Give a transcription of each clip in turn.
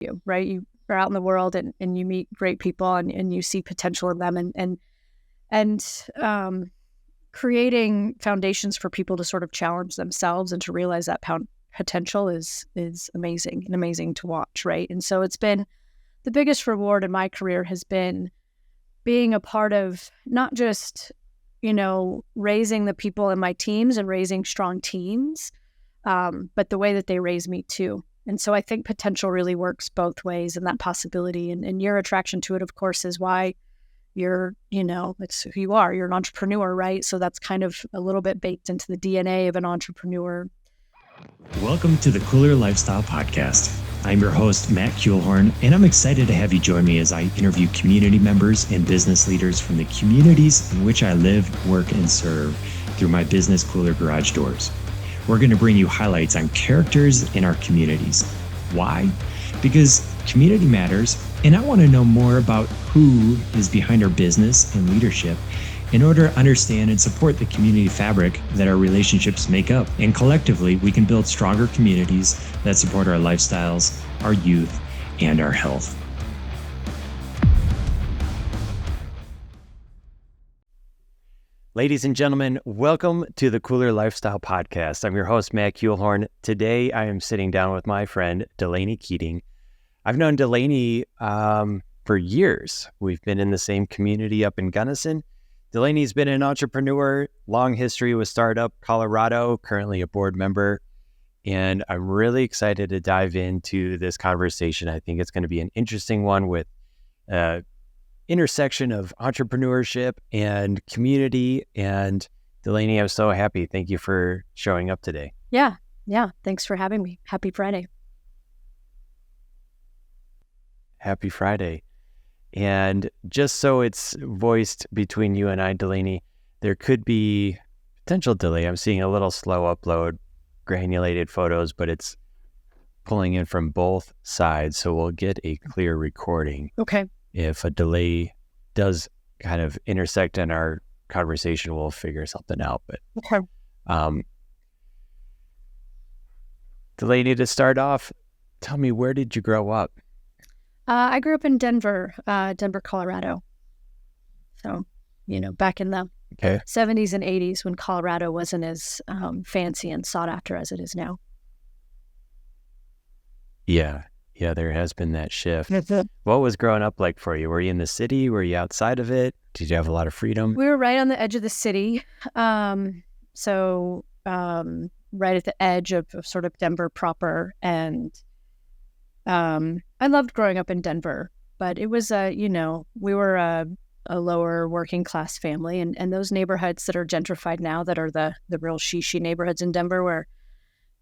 you, right? You are out in the world and you meet great people and you see potential in them and creating foundations for people to sort of challenge themselves and to realize that potential is amazing to watch, right? And so it's been the biggest reward in my career has been being a part of not just, raising the people in my teams and raising strong teams, but the way that they raise me too. And so I think potential really works both ways, and that possibility and your attraction to it, of course, is why you're, it's who you are. You're an entrepreneur, right? So that's kind of a little bit baked into the DNA of an entrepreneur. Welcome to the Koolers Lifestyle Podcast. I'm your host, Matt Kuehlhorn, and I'm excited to have you join me as I interview community members and business leaders from the communities in which I live, work, and serve through my business Kooler garage doors. We're going to bring you highlights on characters in our communities. Why? Because community matters, and I want to know more about who is behind our business and leadership in order to understand and support the community fabric that our relationships make up. And collectively, we can build stronger communities that support our lifestyles, our youth, and our health. Ladies and gentlemen, welcome to the Koolers Lifestyle Podcast. I'm your host, Matt Kuehlhorn. Today, I am sitting down with my friend, Delaney Keating. I've known Delaney for years. We've been in the same community up in Gunnison. Delaney's been an entrepreneur, long history with Startup Colorado, currently a board member, and I'm really excited to dive into this conversation. I think it's going to be an interesting one with intersection of entrepreneurship and community. And Delaney, I'm so happy. Thank you for showing up today. Yeah. Thanks for having me. Happy Friday. Happy Friday. And just so it's voiced between you and I, Delaney, there could be potential delay. I'm seeing a little slow upload, granulated photos, but it's pulling in from both sides. So we'll get a clear recording. Okay. If a delay does kind of intersect in our conversation, we'll figure something out. But okay. Delaney, to start off, tell me, where did you grow up? I grew up in Denver, Colorado. So, back in the 70s and 80s when Colorado wasn't as fancy and sought after as it is now. Yeah, there has been that shift. What was growing up like for you? Were you in the city? Were you outside of it? Did you have a lot of freedom? We were right on the edge of the city. So right at the edge of sort of Denver proper. And I loved growing up in Denver, but it was, we were a lower working class family, and those neighborhoods that are gentrified now, that are the real shishi neighborhoods in Denver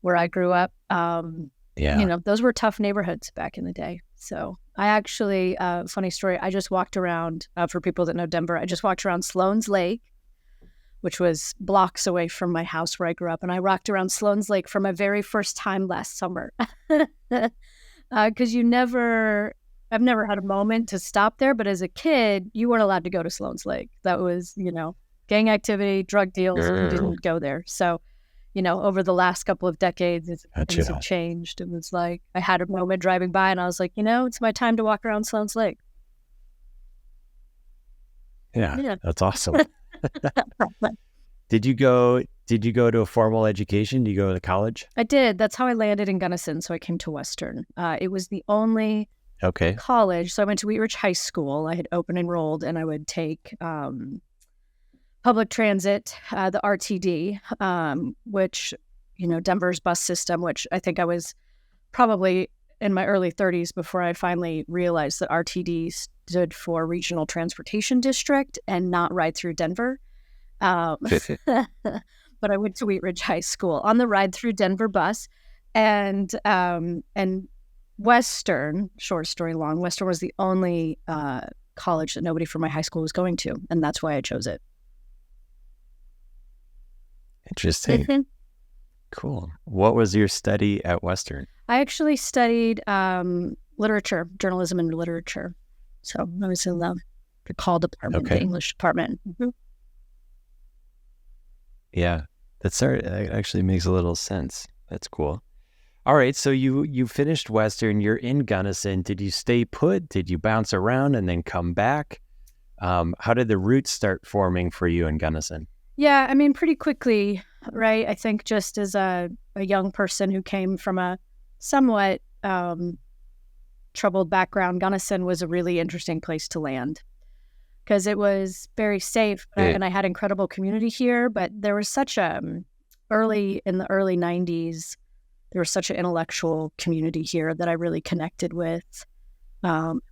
where I grew up, those were tough neighborhoods back in the day. So I actually, funny story, I just walked around, for people that know Denver, I just walked around Sloan's Lake, which was blocks away from my house where I grew up. And I walked around Sloan's Lake for my very first time last summer. Because I've never had a moment to stop there, but as a kid, you weren't allowed to go to Sloan's Lake. That was, gang activity, drug deals, you didn't go there. So, over the last couple of decades, things have changed. It was like, I had a moment driving by and I was like, it's my time to walk around Sloan's Lake. Yeah. That's awesome. Did you go to a formal education? Did you go to college? I did. That's how I landed in Gunnison. So I came to Western. It was the only college. So I went to Wheat Ridge High School. I had open enrolled, and I would take public transit, the RTD, which, Denver's bus system, which I think I was probably in my early 30s before I finally realized that RTD stood for Regional Transportation District and not Ride Through Denver. But I went to Wheat Ridge High School on the Ride Through Denver bus, and Western, short story long, Western was the only college that nobody from my high school was going to, and that's why I chose it. Interesting. Mm-hmm. Cool. What was your study at Western? I actually studied literature, journalism and literature. So I was in the call department, the English department. Mm-hmm. Yeah, that actually makes a little sense. That's cool. All right, so you finished Western, you're in Gunnison. Did you stay put? Did you bounce around and then come back? How did the roots start forming for you in Gunnison? Yeah, I mean, pretty quickly, right? I think just as a young person who came from a somewhat troubled background, Gunnison was a really interesting place to land because it was very safe, and I had incredible community here. But there was such in the early 90s, there was such an intellectual community here that I really connected with, become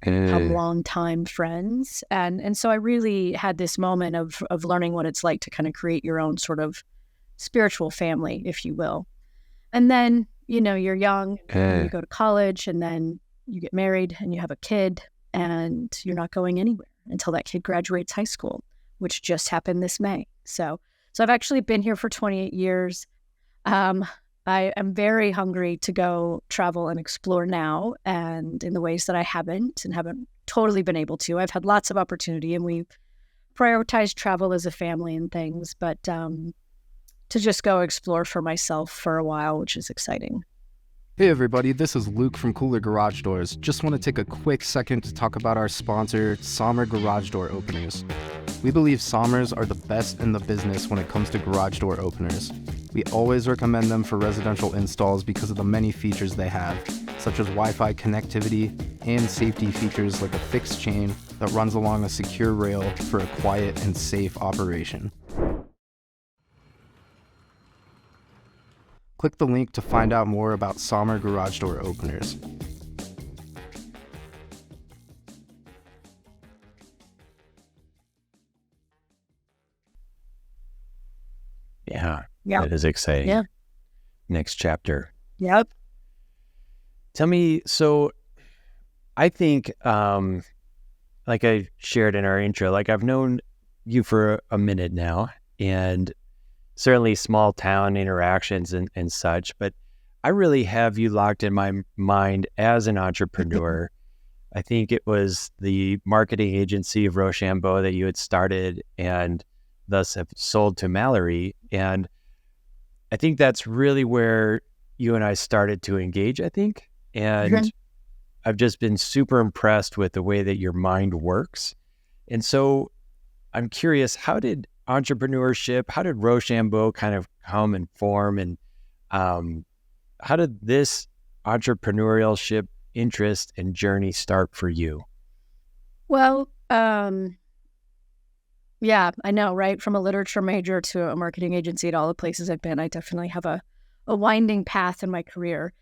longtime friends. And so I really had this moment of learning what it's like to kind of create your own sort of spiritual family, if you will. And then, you're young, and you go to college, and then you get married and you have a kid, and you're not going anywhere until that kid graduates high school, which just happened this May. So I've actually been here for 28 years. I am very hungry to go travel and explore now, and in the ways that I haven't totally been able to. I've had lots of opportunity, and we've prioritized travel as a family and things, but to just go explore for myself for a while, which is exciting. Hey everybody, this is Luke from Kooler Garage Doors. Just want to take a quick second to talk about our sponsor, Sommar Garage Door Openers. We believe Sommars are the best in the business when it comes to garage door openers. We always recommend them for residential installs because of the many features they have, such as Wi-Fi connectivity and safety features like a fixed chain that runs along a secure rail for a quiet and safe operation. Click the link to find out more about Sommar Garage Door Openers. Yeah, Yeah. that is exciting. Yeah. Next chapter. Yep. Tell me, so I think, like I shared in our intro, like I've known you for a minute now, and certainly small town interactions and such, but I really have you locked in my mind as an entrepreneur. I think it was the marketing agency of Rochambeau that you had started and thus have sold to Mallory. And I think that's really where you and I started to engage, I think. And I've just been super impressed with the way that your mind works. And so I'm curious, how did entrepreneurship, how did Rochambeau kind of come and form, and how did this entrepreneurship interest and journey start for you? Well, yeah, I know, right? From a literature major to a marketing agency at all the places I've been, I definitely have a winding path in my career.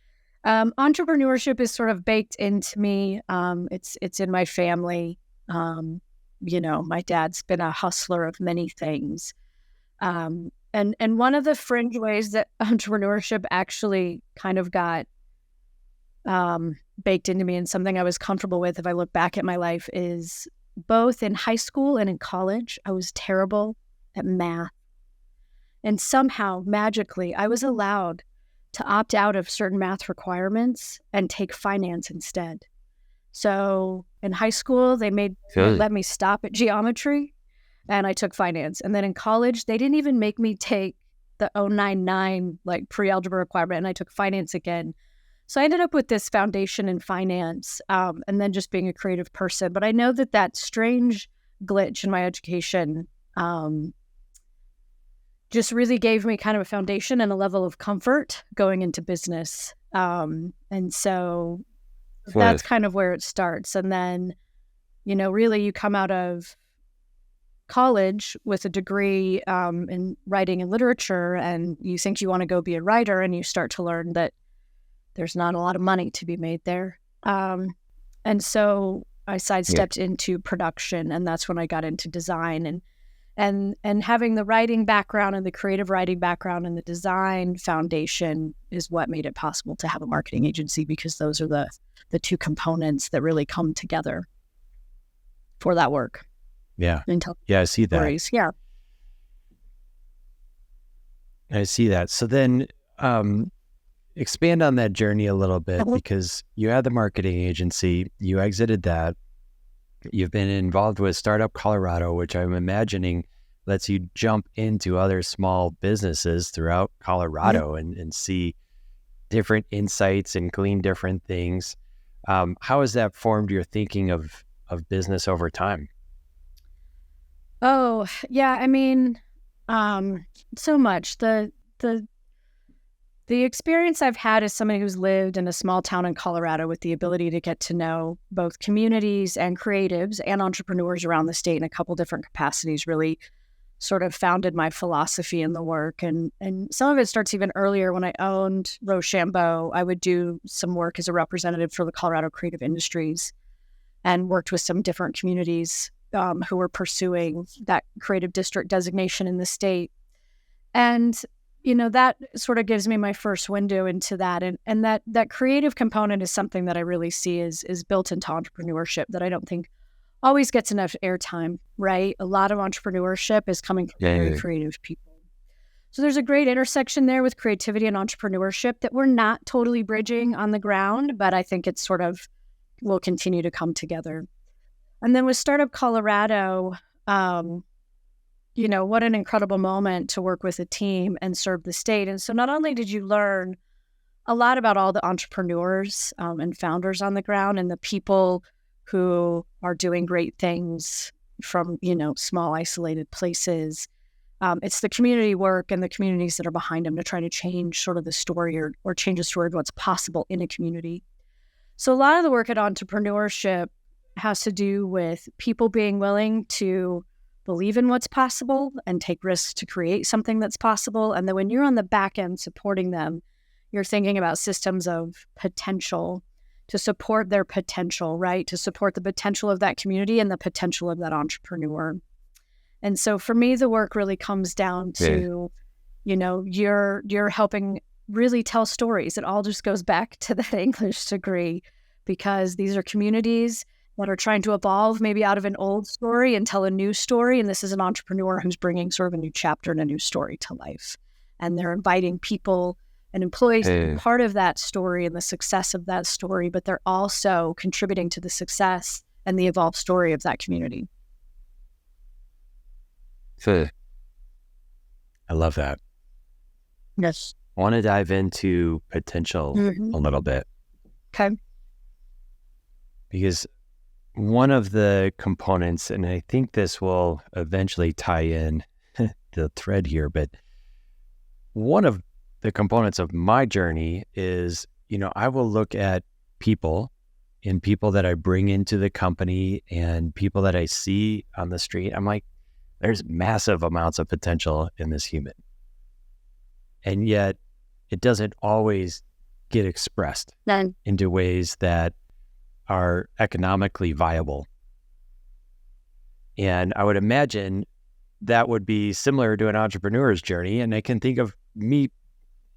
Entrepreneurship is sort of baked into me. It's in my family. My dad's been a hustler of many things. And one of the fringe ways that entrepreneurship actually kind of got baked into me, and something I was comfortable with if I look back at my life, is both in high school and in college, I was terrible at math. And somehow, magically, I was allowed to opt out of certain math requirements and take finance instead. So in high school, they let me stop at geometry, and I took finance. And then in college, they didn't even make me take the 099 like pre-algebra requirement, and I took finance again. So I ended up with this foundation in finance, and then just being a creative person. But I know that strange glitch in my education just really gave me kind of a foundation and a level of comfort going into business. And so that's kind of where it starts. And then, really you come out of college with a degree in writing and literature, and you think you want to go be a writer, and you start to learn that there's not a lot of money to be made there. And so I sidestepped into production, and that's when I got into design, and having the writing background and the creative writing background and the design foundation is what made it possible to have a marketing agency, because those are the two components that really come together for that work. Yeah. Yeah, I see that. Stories. Yeah. I see that. So then expand on that journey a little bit, because you had the marketing agency, you exited that. You've been involved with Startup Colorado, which I'm imagining lets you jump into other small businesses throughout Colorado and see different insights and glean different things. How has that formed your thinking of business over time? Oh, yeah. I mean, so much. The experience I've had as somebody who's lived in a small town in Colorado with the ability to get to know both communities and creatives and entrepreneurs around the state in a couple different capacities really sort of founded my philosophy in the work. And some of it starts even earlier. When I owned Rochambeau, I would do some work as a representative for the Colorado creative industries and worked with some different communities who were pursuing that creative district designation in the state. And that sort of gives me my first window into that. And that creative component is something that I really see is built into entrepreneurship that I don't think always gets enough airtime, right? A lot of entrepreneurship is coming from very creative people. So there's a great intersection there with creativity and entrepreneurship that we're not totally bridging on the ground, but I think it's sort of will continue to come together. And then with Startup Colorado, what an incredible moment to work with a team and serve the state. And so not only did you learn a lot about all the entrepreneurs and founders on the ground and the people who are doing great things from, small isolated places, it's the community work and the communities that are behind them to try to change sort of the story or change the story of what's possible in a community. So a lot of the work at entrepreneurship has to do with people being willing to believe in what's possible and take risks to create something that's possible. And then when you're on the back end supporting them, you're thinking about systems of potential to support their potential, right? To support the potential of that community and the potential of that entrepreneur. And so for me, the work really comes down to, you're helping really tell stories. It all just goes back to that English degree because these are communities that are trying to evolve maybe out of an old story and tell a new story. And this is an entrepreneur who's bringing sort of a new chapter and a new story to life. And they're inviting people and employees to be part of that story and the success of that story, but they're also contributing to the success and the evolved story of that community. I love that. Yes. I want to dive into potential a little bit. Okay. Because one of the components, and I think this will eventually tie in the thread here, but one of the components of my journey is, I will look at people and people that I bring into the company and people that I see on the street. I'm like, there's massive amounts of potential in this human. And yet it doesn't always get expressed into ways that are economically viable. And I would imagine that would be similar to an entrepreneur's journey. And I can think of me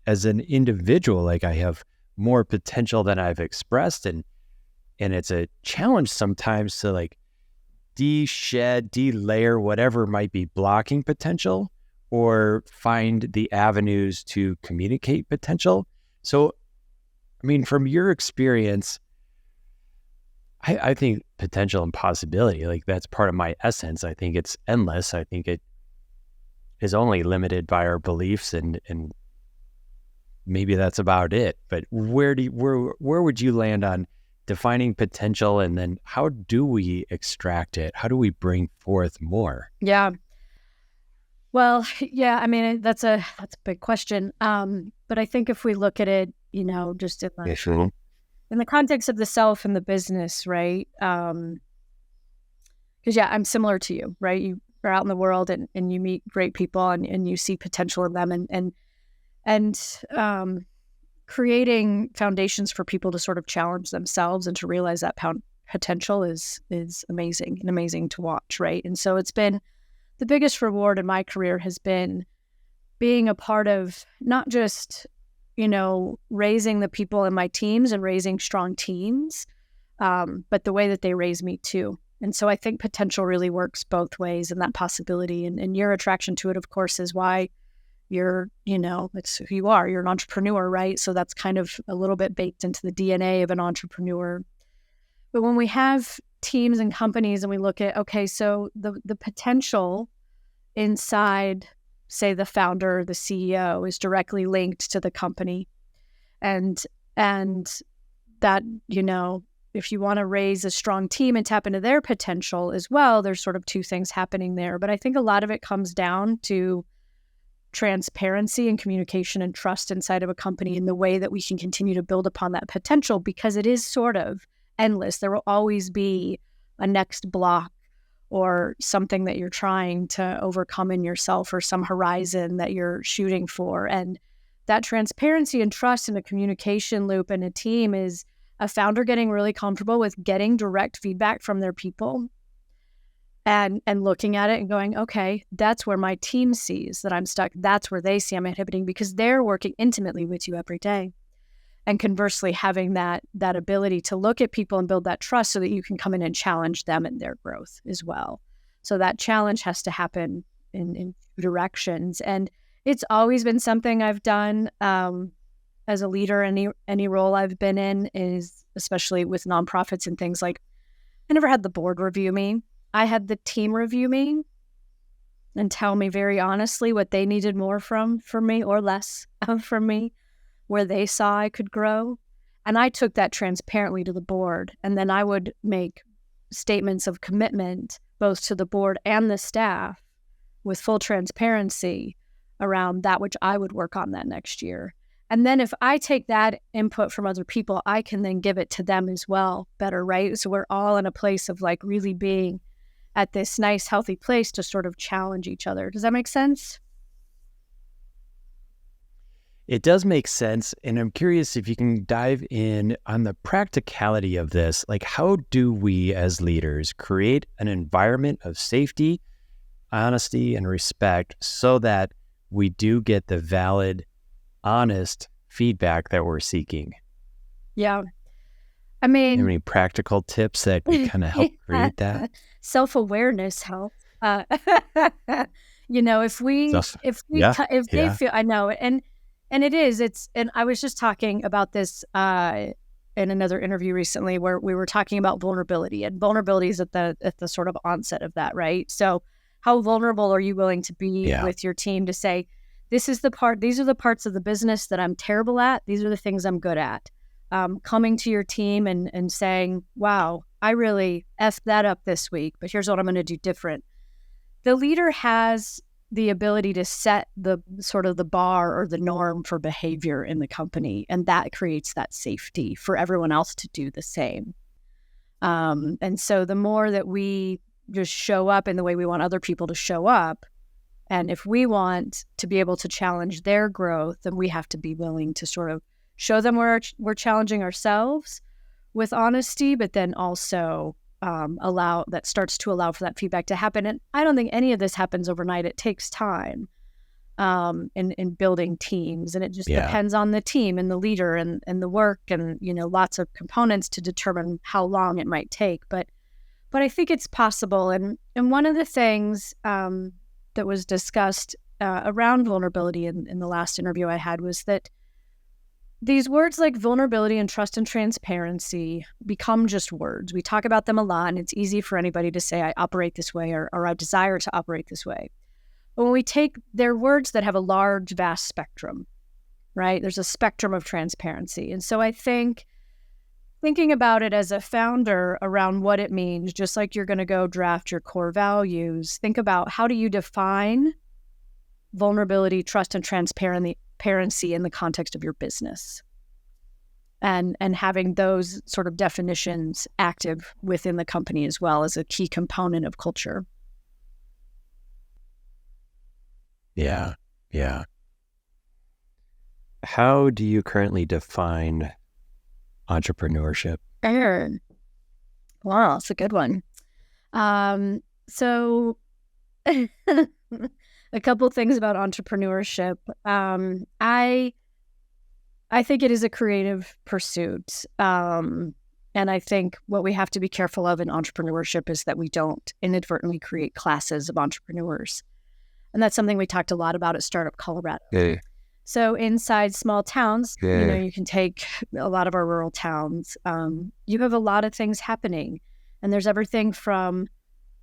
as an individual, like I have more potential than I've expressed. And it's a challenge sometimes to like de-layer whatever might be blocking potential or find the avenues to communicate potential. So, I mean, from your experience, I think potential and possibility, like that's part of my essence. I think it's endless. I think it is only limited by our beliefs and maybe that's about it. But where would you land on defining potential and then how do we extract it? How do we bring forth more? Yeah. Well, yeah, I mean, that's a big question. But I think if we look at it, just in the context of the self and the business, right? Because I'm similar to you, right? You are out in the world and you meet great people and you see potential in them and creating foundations for people to sort of challenge themselves and to realize that potential is amazing and amazing to watch, right? And so it's been the biggest reward in my career has been being a part of not just raising the people in my teams and raising strong teams, but the way that they raise me too. And so I think potential really works both ways and that possibility. And your attraction to it, of course, is why you're, it's who you are. You're an entrepreneur, right? So that's kind of a little bit baked into the DNA of an entrepreneur. But when we have teams and companies and we look at, okay, so the potential inside, say, the founder or the CEO is directly linked to the company. and that, if you want to raise a strong team and tap into their potential as well, there's sort of two things happening there. But I think a lot of it comes down to transparency and communication and trust inside of a company in the way that we can continue to build upon that potential, because it is sort of endless. There will always be a next block or something that you're trying to overcome in yourself, or some horizon that you're shooting for. And that transparency and trust in a communication loop in a team is a founder getting really comfortable with getting direct feedback from their people and looking at it and going, okay, that's where my team sees that I'm stuck. That's where they see I'm inhibiting, because they're working intimately with you every day. And conversely, having that ability to look at people and build that trust so that you can come in and challenge them in their growth as well. So that challenge has to happen in two directions. And it's always been something I've done as a leader. Any role I've been in is, especially with nonprofits and things, like I never had the board review me. I had the team review me and tell me very honestly what they needed more from me, or less from me, where they saw I could grow. And I took that transparently to the board. And then I would make statements of commitment both to the board and the staff with full transparency around that which I would work on that next year. And then if I take that input from other people, I can then give it to them as well better, right? So we're all in a place of like really being at this nice, healthy place to sort of challenge each other. Does that make sense? It does make sense. And I'm curious if you can dive in on the practicality of this. Like, how do we as leaders create an environment of safety, honesty, and respect so that we do get the valid, honest feedback that we're seeking? Yeah. I mean, any practical tips that can kind of help create that? Self-awareness helps. If they feel, I know, and and I was just talking about this in another interview recently where we were talking about vulnerability, and vulnerability is at the sort of onset of that, right? So how vulnerable are you willing to be with your team to say, these are the parts of the business that I'm terrible at. These are the things I'm good at. Coming to your team and saying, wow, I really effed that up this week, but here's what I'm going to do different. The leader has the ability to set the sort of the bar or the norm for behavior in the company, and that creates that safety for everyone else to do the same. And so the more that we just show up in the way we want other people to show up, and if we want to be able to challenge their growth, then we have to be willing to sort of show them where we're challenging ourselves with honesty, but then also starts to allow for that feedback to happen. And I don't think any of this happens overnight. It takes time in building teams, and it just depends on the team and the leader and the work and, lots of components to determine how long it might take. But I think it's possible. And one of the things that was discussed around vulnerability in the last interview I had was that these words like vulnerability and trust and transparency become just words. We talk about them a lot, and it's easy for anybody to say, I operate this way, or I desire to operate this way. But when we take their words that have a large, vast spectrum, right? There's a spectrum of transparency. And so I think thinking about it as a founder around what it means, just like you're going to go draft your core values, think about how do you define vulnerability, trust, and transparency in the context of your business, and having those sort of definitions active within the company as well as a key component of culture. Yeah. How do you currently define entrepreneurship? Wow, that's a good one. So a couple things about entrepreneurship. I think it is a creative pursuit. And I think what we have to be careful of in entrepreneurship is that we don't inadvertently create classes of entrepreneurs. And that's something we talked a lot about at Startup Colorado. Okay. So inside small towns, you can take a lot of our rural towns. You have a lot of things happening. And there's everything from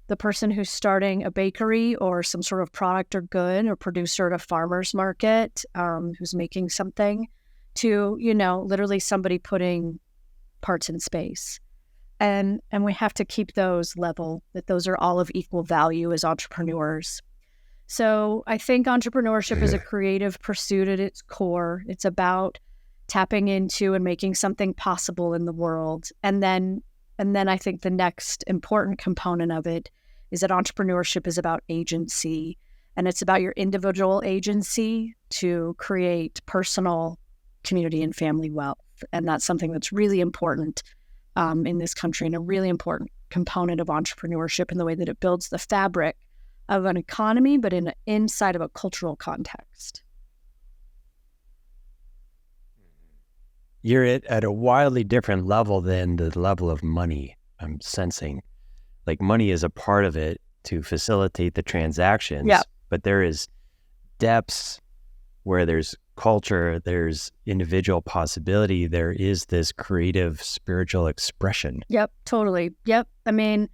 the person who's starting a bakery or some sort of product or good or producer at a farmer's market who's making something, to, literally somebody putting parts in space. And we have to keep those level, that those are all of equal value as entrepreneurs. So I think entrepreneurship is a creative pursuit at its core. It's about tapping into and making something possible in the world. And then I think the next important component of it is that entrepreneurship is about agency, and it's about your individual agency to create personal, community, and family wealth. And that's something that's really important in this country, and a really important component of entrepreneurship in the way that it builds the fabric of an economy, but inside of a cultural context. You're at a wildly different level than the level of money I'm sensing. Like, money is a part of it to facilitate the transactions, but there is depths where there's culture, there's individual possibility, there is this creative spiritual expression. Yep, totally. Yep. I mean,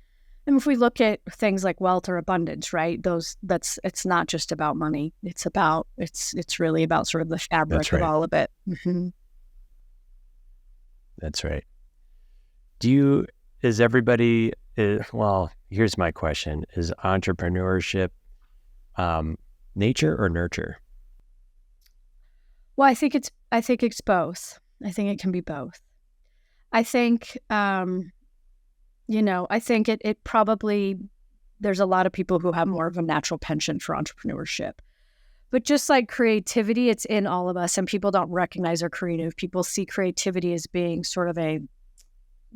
if we look at things like wealth or abundance, right? It's not just about money. It's really about sort of the fabric of all of it. Mm-hmm. That's right. Well, here's my question. Is entrepreneurship nature or nurture? Well, I think it's both. I think it can be both. I think, I think it probably, there's a lot of people who have more of a natural penchant for entrepreneurship. But just like creativity, it's in all of us, and people don't recognize they're creative. People see creativity as being sort of a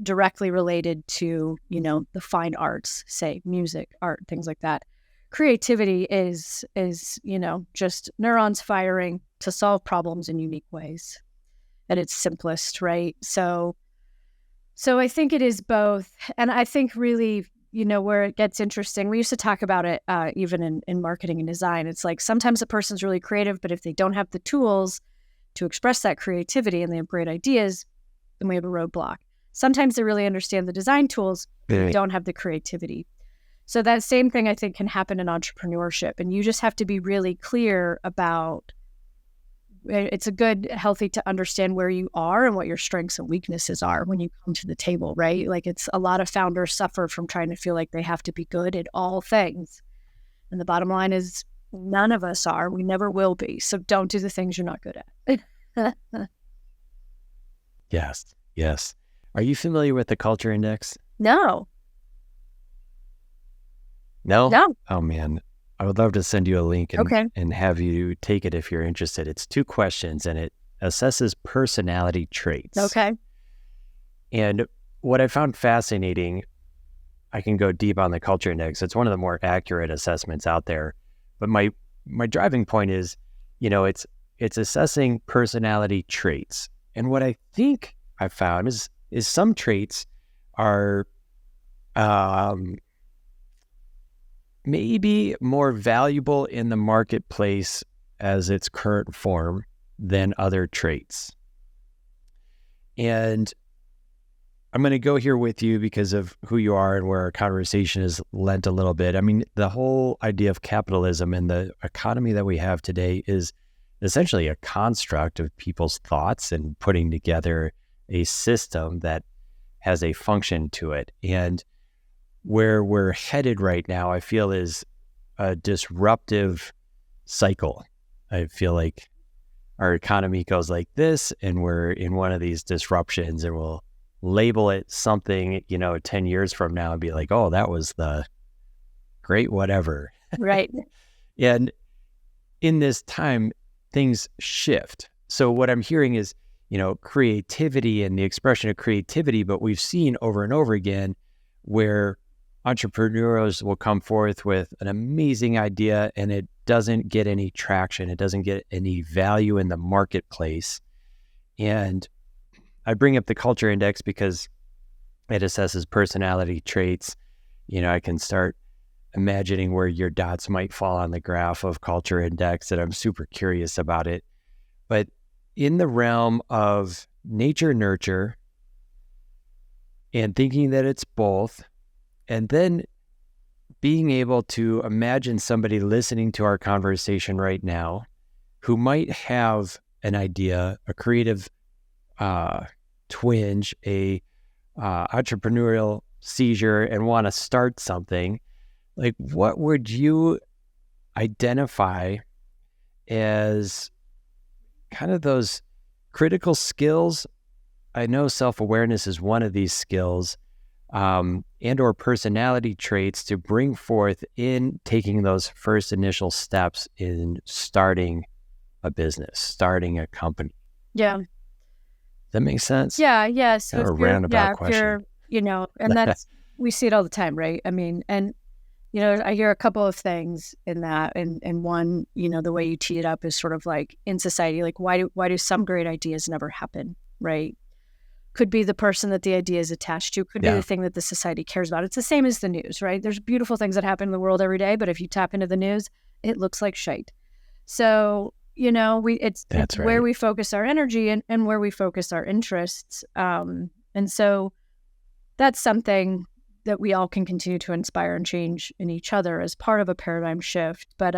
directly related to, the fine arts, say music, art, things like that. Creativity is just neurons firing to solve problems in unique ways at its simplest, right? So I think it is both. And I think really, where it gets interesting, we used to talk about it even in marketing and design. It's like sometimes a person's really creative, but if they don't have the tools to express that creativity and they have great ideas, then we have a roadblock. Sometimes they really understand the design tools, but they don't have the creativity. So that same thing, I think, can happen in entrepreneurship. And you just have to be really clear about, it's healthy to understand where you are and what your strengths and weaknesses are when you come to the table, right? Like, it's a lot of founders suffer from trying to feel like they have to be good at all things. And the bottom line is none of us are. We never will be. So don't do the things you're not good at. Yes. Are you familiar with the Culture Index? No. No? Oh, man. I would love to send you a link and have you take it if you're interested. It's 2 questions, and it assesses personality traits. Okay. And what I found fascinating, I can go deep on the Culture Index. It's one of the more accurate assessments out there. But my driving point is, it's assessing personality traits. And what I think I found is some traits are maybe more valuable in the marketplace as its current form than other traits. And I'm going to go here with you because of who you are and where our conversation is lent a little bit. I mean, the whole idea of capitalism and the economy that we have today is essentially a construct of people's thoughts and putting together a system that has a function to it. And where we're headed right now, I feel, is a disruptive cycle. I feel like our economy goes like this, and we're in one of these disruptions, and we'll label it something, 10 years from now and be like, oh, that was the great whatever. Right. And in this time, things shift. So what I'm hearing is, creativity and the expression of creativity, but we've seen over and over again where entrepreneurs will come forth with an amazing idea and it doesn't get any traction. It doesn't get any value in the marketplace. And I bring up the Culture Index because it assesses personality traits. I can start imagining where your dots might fall on the graph of Culture Index, and I'm super curious about it. But in the realm of nature, nurture, and thinking that it's both, and then being able to imagine somebody listening to our conversation right now who might have an idea, a creative twinge, a entrepreneurial seizure, and want to start something, like what would you identify as kind of those critical skills? I know self-awareness is one of these skills, and or personality traits to bring forth in taking those first initial steps in starting a business, starting a company. Yeah. Does that make sense? Yeah. So Kind of a roundabout question. And that's, we see it all the time, right? I mean, and, I hear a couple of things in that. And one, the way you tee it up is sort of like in society, like why do some great ideas never happen, right? Could be the person that the idea is attached to, could be the thing that the society cares about. It's the same as the news, right? There's beautiful things that happen in the world every day, but if you tap into the news, it looks like shite. So, it's right. Where we focus our energy and where we focus our interests. And so that's something that we all can continue to inspire and change in each other as part of a paradigm shift. But,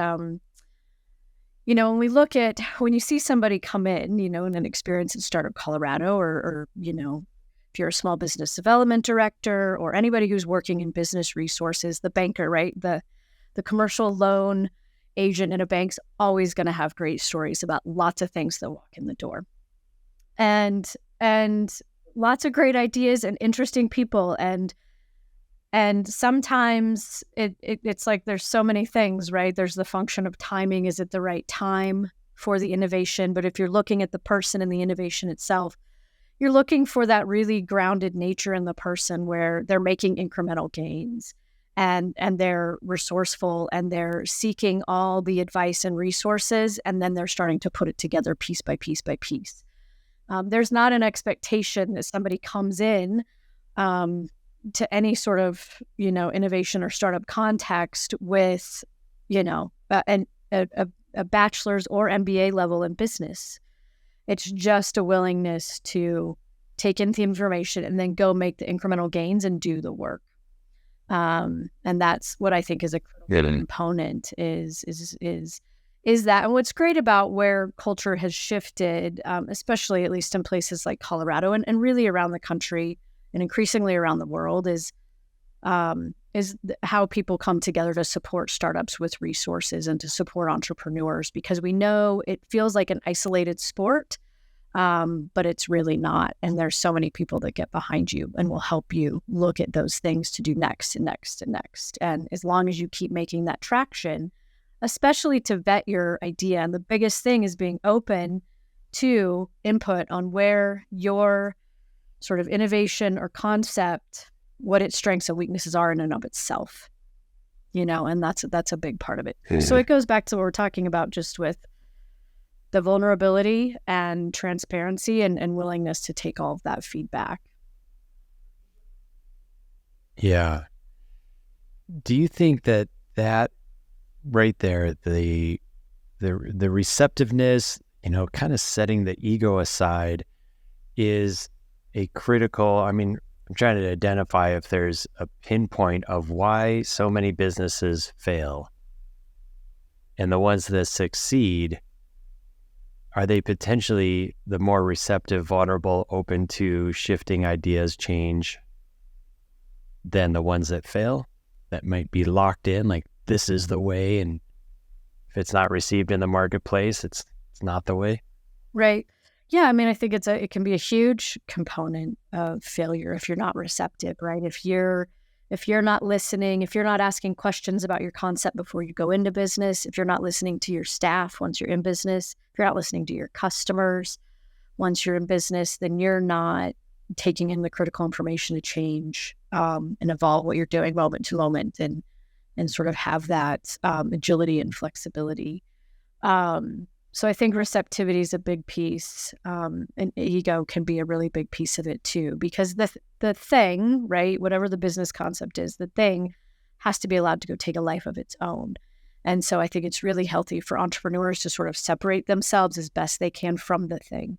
when you see somebody come in, in an experience in Startup Colorado or if you're a small business development director or anybody who's working in business resources, the banker, right? The commercial loan agent in a bank's always going to have great stories about lots of things that walk in the door. And lots of great ideas and interesting people. And sometimes it's like there's so many things, right? There's the function of timing. Is it the right time for the innovation? But if you're looking at the person and the innovation itself, you're looking for that really grounded nature in the person where they're making incremental gains and they're resourceful and they're seeking all the advice and resources, and then they're starting to put it together piece by piece by piece. There's not an expectation that somebody comes in to any sort of, innovation or startup context with, a bachelor's or MBA level in business. It's just a willingness to take in the information and then go make the incremental gains and do the work. And that's what I think is a critical component is that. And what's great about where culture has shifted, especially at least in places like Colorado and really around the country and increasingly around the world, is how people come together to support startups with resources and to support entrepreneurs, because we know it feels like an isolated sport, but it's really not. And there's so many people that get behind you and will help you look at those things to do next and next and next. And as long as you keep making that traction, especially to vet your idea, and the biggest thing is being open to input on where your sort of innovation or concept, what its strengths and weaknesses are in and of itself, and that's a big part of it. So it goes back to what we're talking about, just with the vulnerability and transparency and willingness to take all of that feedback. Yeah. Do you think that right there, the receptiveness, kind of setting the ego aside, is a critical, I'm trying to identify if there's a pinpoint of why so many businesses fail, and the ones that succeed, are they potentially the more receptive, vulnerable, open to shifting ideas, change, than the ones that fail, that might be locked in, like this is the way, and if it's not received in the marketplace, it's not the way? Right. Yeah, I think it can be a huge component of failure if you're not receptive, right? If you're not listening, if you're not asking questions about your concept before you go into business, if you're not listening to your staff once you're in business, if you're not listening to your customers once you're in business, then you're not taking in the critical information to change and evolve what you're doing moment to moment and sort of have that agility and flexibility. So I think receptivity is a big piece, and ego can be a really big piece of it too, because the thing, right, whatever the business concept is, the thing has to be allowed to go take a life of its own. And so I think it's really healthy for entrepreneurs to sort of separate themselves as best they can from the thing,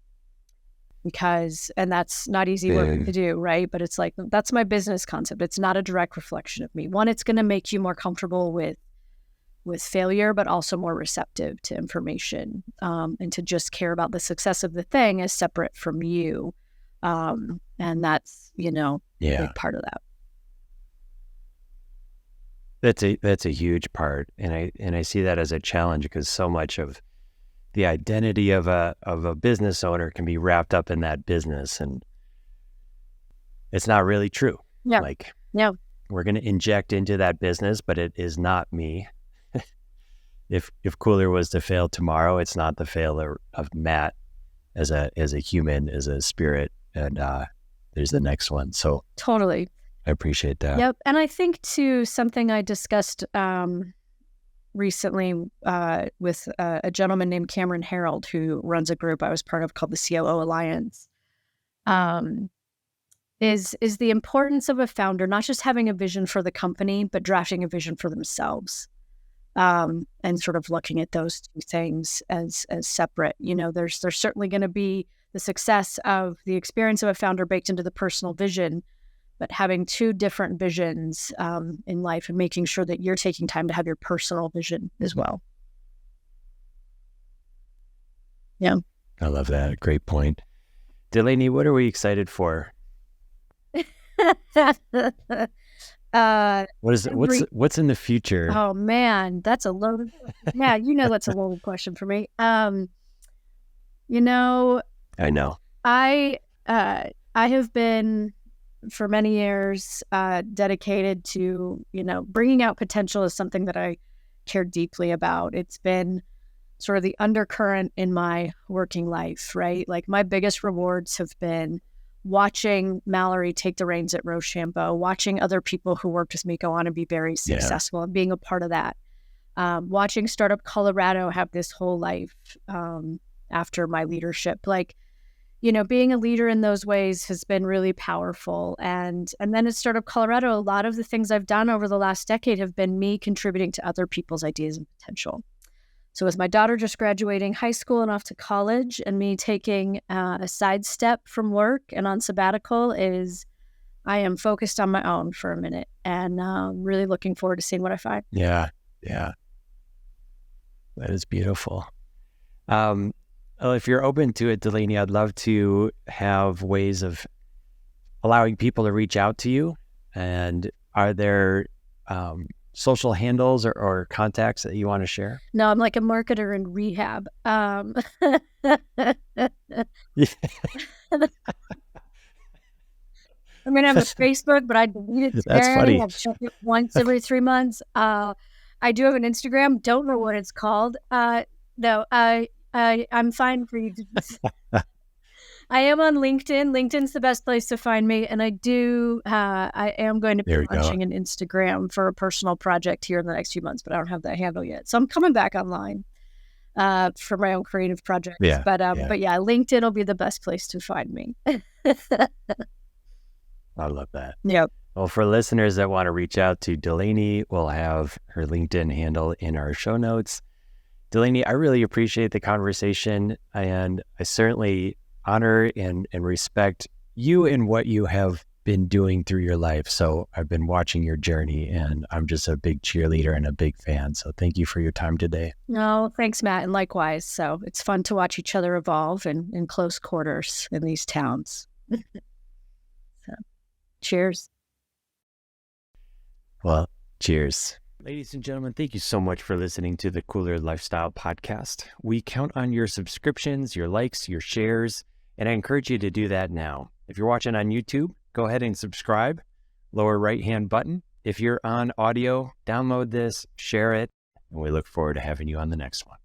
and that's not easy work to do, right? But it's like, that's my business concept. It's not a direct reflection of me. One, it's going to make you more comfortable with with failure, but also more receptive to information, and to just care about the success of the thing as separate from you. And that's, a big part of that. That's a huge part, and I see that as a challenge, because so much of the identity of a business owner can be wrapped up in that business, and it's not really true. Yeah. We're going to inject into that business, but it is not me. If Kooler was to fail tomorrow, it's not the failure of Matt as a human, as a spirit, and there's the next one. So totally. I appreciate that. Yep. And I think too, something I discussed recently with a gentleman named Cameron Harold, who runs a group I was part of called the COO Alliance, is the importance of a founder not just having a vision for the company, but drafting a vision for themselves, and sort of looking at those two things as separate. There's certainly going to be the success of the experience of a founder baked into the personal vision, but having two different visions in life and making sure that you're taking time to have your personal vision as well. Yeah. I love that. Great point. Delaney, what are we excited for? What's in the future? Oh man, that's a loaded. Yeah, that's a loaded question for me. I know. I have been for many years dedicated to bringing out potential is something that I care deeply about. It's been sort of the undercurrent in my working life, right? Like my biggest rewards have been watching Mallory take the reins at Rochambeau, watching other people who worked with me go on and be very successful, and being a part of that. Watching Startup Colorado have this whole life after my leadership. Being a leader in those ways has been really powerful. And then at Startup Colorado, a lot of the things I've done over the last decade have been me contributing to other people's ideas and potential. So with my daughter just graduating high school and off to college, and me taking a sidestep from work and on sabbatical, I am focused on my own for a minute, and really looking forward to seeing what I find. Yeah. That is beautiful. Well, if you're open to it, Delaney, I'd love to have ways of allowing people to reach out to you. And are there social handles or contacts that you want to share? No, I'm like a marketer in rehab. I'm going to have a Facebook, but I delete it. That's funny. I've checked it once every 3 months. I do have an Instagram. Don't know what it's called. No, I'm fine for you to I am on LinkedIn. LinkedIn's the best place to find me. And I am going to be launching an Instagram for a personal project here in the next few months, but I don't have that handle yet. So I'm coming back online for my own creative projects. Yeah, but LinkedIn will be the best place to find me. I love that. Yep. Well, for listeners that want to reach out to Delaney, we'll have her LinkedIn handle in our show notes. Delaney, I really appreciate the conversation, and I certainly honor and respect you and what you have been doing through your life. So I've been watching your journey, and I'm just a big cheerleader and a big fan. So thank you for your time today. No, thanks, Matt. And likewise. So it's fun to watch each other evolve in close quarters in these towns. So, cheers. Well, cheers. Ladies and gentlemen, thank you so much for listening to the Koolers Lifestyle Podcast. We count on your subscriptions, your likes, your shares, and I encourage you to do that now. If you're watching on YouTube, go ahead and subscribe, lower right-hand button. If you're on audio, download this, share it, and we look forward to having you on the next one.